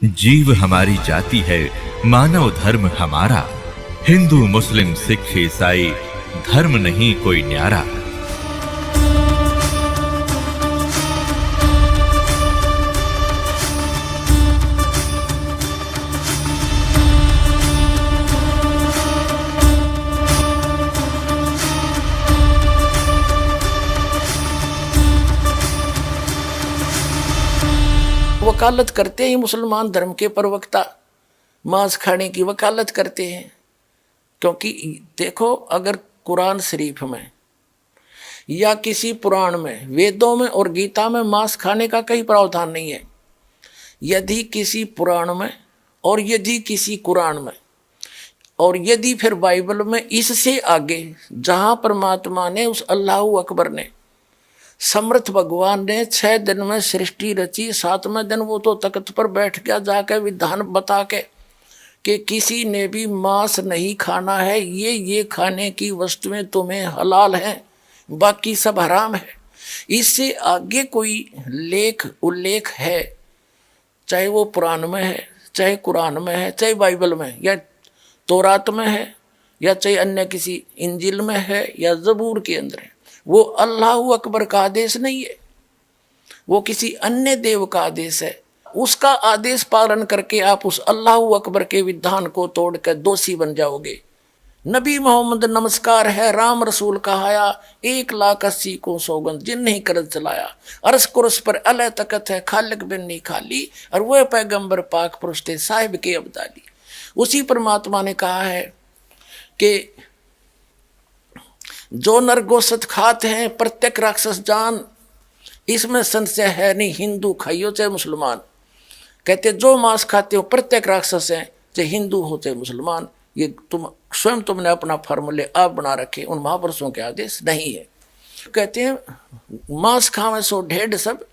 जीव हमारी जाति है, मानव धर्म हमारा। हिंदू मुस्लिम सिख ईसाई धर्म नहीं कोई न्यारा। वकालत करते हैं मुसलमान धर्म के प्रवक्ता, मांस खाने की वकालत करते हैं। क्योंकि देखो, अगर कुरान शरीफ में या किसी पुराण में, वेदों में और गीता में मांस खाने का कहीं प्रावधान नहीं है। यदि किसी पुराण में और यदि किसी कुरान में और यदि फिर बाइबल में, इससे आगे जहाँ परमात्मा ने, उस अल्लाह अकबर ने, समर्थ भगवान ने 6 दिन में सृष्टि रची, 7वें दिन वो तो तख्त पर बैठ गया जाकर विधान बता के कि किसी ने भी मांस नहीं खाना है, ये खाने की वस्तुएं तुम्हें हलाल हैं, बाकी सब हराम है। इससे आगे कोई लेख उल्लेख है, चाहे वो पुराण में है, चाहे कुरान में है, चाहे बाइबल में या तौरात में है, या चाहे अन्य किसी इंजिल में है या ज़बूर के अंदर है, वो अल्लाह अकबर का आदेश नहीं है, वो किसी अन्य देव का आदेश है। उसका आदेश पालन करके आप उस अल्लाह अकबर के विधान को तोड़कर दोषी बन जाओगे। नबी मोहम्मद नमस्कार है, राम रसूल कहाया, 1,80,000 को सौगंध जिन नहीं करत चलाया, अरस कुरस पर अल तकत है, खालिक बिन नहीं खाली, और वह पैगंबर पाक पुरुष थे साहिब के अब्दाली। उसी परमात्मा ने कहा है कि जो नर गोश्त खाते हैं प्रत्येक राक्षस जान, इसमें संशय है नहीं, हिंदू खाइयो चाहे मुसलमान। कहते जो मांस खाते हो प्रत्येक राक्षस हैं, चाहे हिंदू हो चाहे मुसलमान। ये तुमने अपना फार्मूले आप बना रखे, उन महापुरुषों के आदेश नहीं है। कहते हैं मांस खावे सो ढेढ़ सब,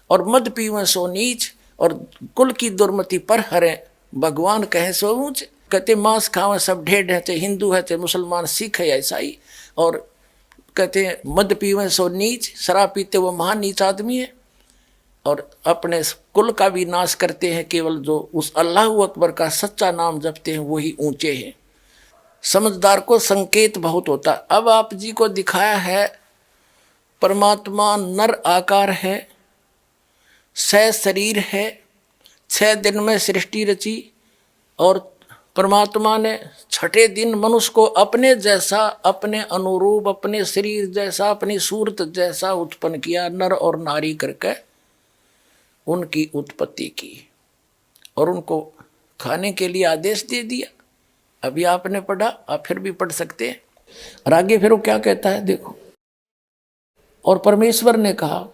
और मद पीवे सो नीच, और कुल की दुर्मति पर हरे भगवान कहे सो ऊंच। कहते मांस खावे सब ढेढ़ है, चाहे हिंदू है चाहे मुसलमान, सिख है या ईसाई। और कहते हैं मद पीवे सो नीच, शराब पीते वो महान नीच आदमी है। और अपने कुल का भी नाश करते हैं, केवल जो उस अल्लाह अकबर का सच्चा नाम जपते हैं वही ऊंचे हैं। समझदार को संकेत बहुत होता। अब आप जी को दिखाया है परमात्मा नर आकार है, 6 शरीर है, 6 दिन में सृष्टि रची, और परमात्मा ने 6ठे दिन मनुष्य को अपने जैसा, अपने अनुरूप, अपने शरीर जैसा, अपनी सूरत जैसा उत्पन्न किया, नर और नारी करके उनकी उत्पत्ति की, और उनको खाने के लिए आदेश दे दिया। अभी आपने पढ़ा, आप फिर भी पढ़ सकते हैं। और आगे फिर वो क्या कहता है देखो, और परमेश्वर ने कहा,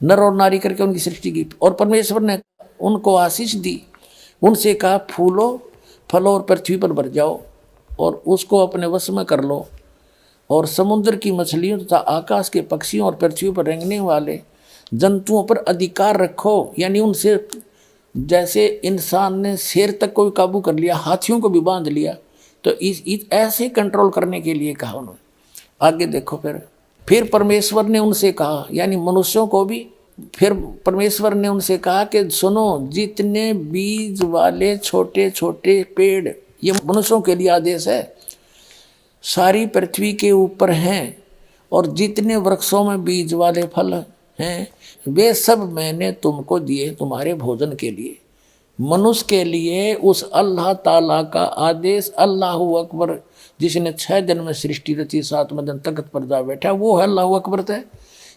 नर और नारी करके उनकी सृष्टि की, और परमेश्वर ने उनको आशीष दी, उनसे कहा फूलो फलो और पृथ्वी पर भर जाओ, और उसको अपने वश में कर लो, और समुद्र की मछलियों तथा आकाश के पक्षियों और पृथ्वी पर रेंगने वाले जंतुओं पर अधिकार रखो। यानी उनसे, जैसे इंसान ने शेर तक को भी काबू कर लिया, हाथियों को भी बांध लिया, तो इस ऐसे कंट्रोल करने के लिए कहा उन्होंने। आगे देखो, फिर परमेश्वर ने उनसे कहा, यानी मनुष्यों को भी, फिर परमेश्वर ने उनसे कहा कि सुनो, जितने बीज वाले छोटे छोटे पेड़, ये मनुष्यों के लिए आदेश है, सारी पृथ्वी के ऊपर हैं, और जितने वृक्षों में बीज वाले फल हैं, वे सब मैंने तुमको दिए तुम्हारे भोजन के लिए। मनुष्य के लिए उस अल्लाह ताला का आदेश, अल्लाह अकबर जिसने 6 दिन में सृष्टि रची, 7वें दिन तख्त पर जा बैठा, वो है अल्लाह अकबर है।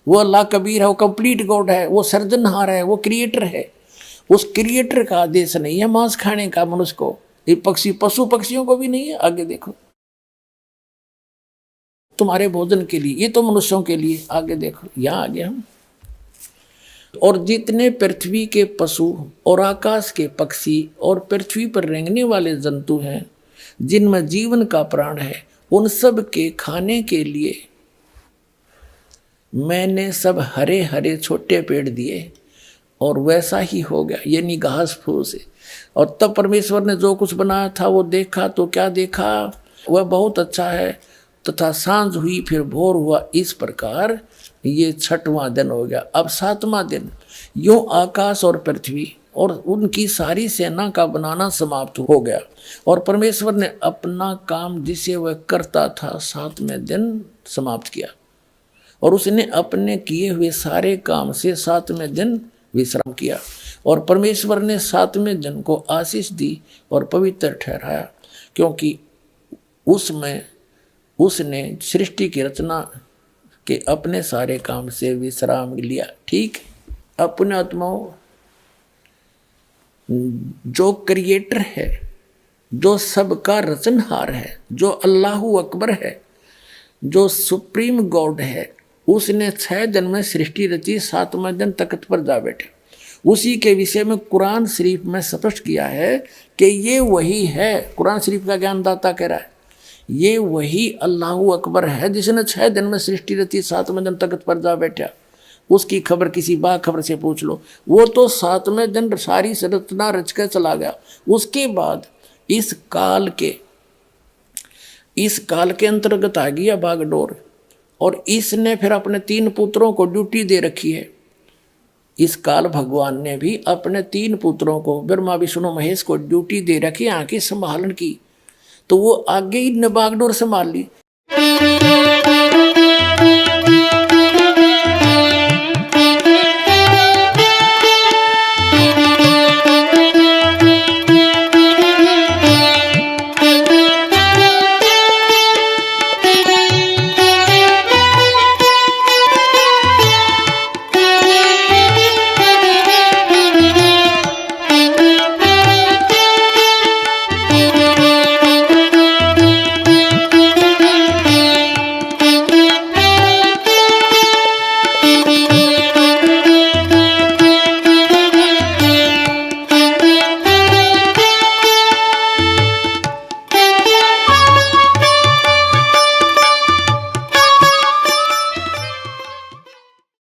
वो अल्लाह कबीर है, वो कंप्लीट गॉड है, वो सर्जनहार है, वो क्रिएटर है। उस क्रिएटर का आदेश नहीं है मांस खाने का मनुष्य को, ये पशु पक्षियों को भी नहीं है। आगे देखो, तुम्हारे भोजन के लिए, ये तो मनुष्यों के लिए। आगे देखो, यहाँ आगे हम, और जितने पृथ्वी के पशु और आकाश के पक्षी और पृथ्वी पर रेंगने वाले जंतु हैं, जिनमें जीवन का प्राण है, उन सब के खाने के लिए मैंने सब हरे हरे छोटे पेड़ दिए, और वैसा ही हो गया, यानी घास फूस से। और तब परमेश्वर ने जो कुछ बनाया था वो देखा, तो क्या देखा, वह बहुत अच्छा है। तथा सांझ हुई फिर भोर हुआ, इस प्रकार ये 6वां दिन हो गया। अब 7वां दिन यूं आकाश और पृथ्वी और उनकी सारी सेना का बनाना समाप्त हो गया। और परमेश्वर ने अपना काम जिसे वह करता था 7वें दिन समाप्त किया, और उसने अपने किए हुए सारे काम से 7वें दिन विश्राम किया। और परमेश्वर ने 7वें दिन को आशीष दी और पवित्र ठहराया, क्योंकि उसमें उसने सृष्टि की रचना के अपने सारे काम से विश्राम लिया। ठीक, अपने आत्माओं, जो क्रिएटर है, जो सबका रचनहार है, जो अल्लाहु अकबर है, जो सुप्रीम गॉड है, उसने 6 दिन में सृष्टि रची, 7वें दिन तख्त पर जा बैठे। उसी के विषय में कुरान शरीफ में स्पष्ट किया है कि ये वही है। कुरान शरीफ का ज्ञानदाता कह रहा है ये वही अल्लाहु अकबर है जिसने 6 दिन में सृष्टि रची, 7वें दिन तख्त पर जा बैठा। उसकी खबर किसी बाखबर से पूछ लो, वो तो 7वें दिन सारी रचना रच के चला गया। उसके बाद इस काल के अंतर्गत आ गया बागडोर, और इसने फिर अपने 3 पुत्रों को ड्यूटी दे रखी है। इस काल भगवान ने भी अपने 3 पुत्रों को, ब्रह्मा विष्णु महेश को ड्यूटी दे रखी आँखें संभालन की, तो वो आगे ही बागडोर संभाल ली।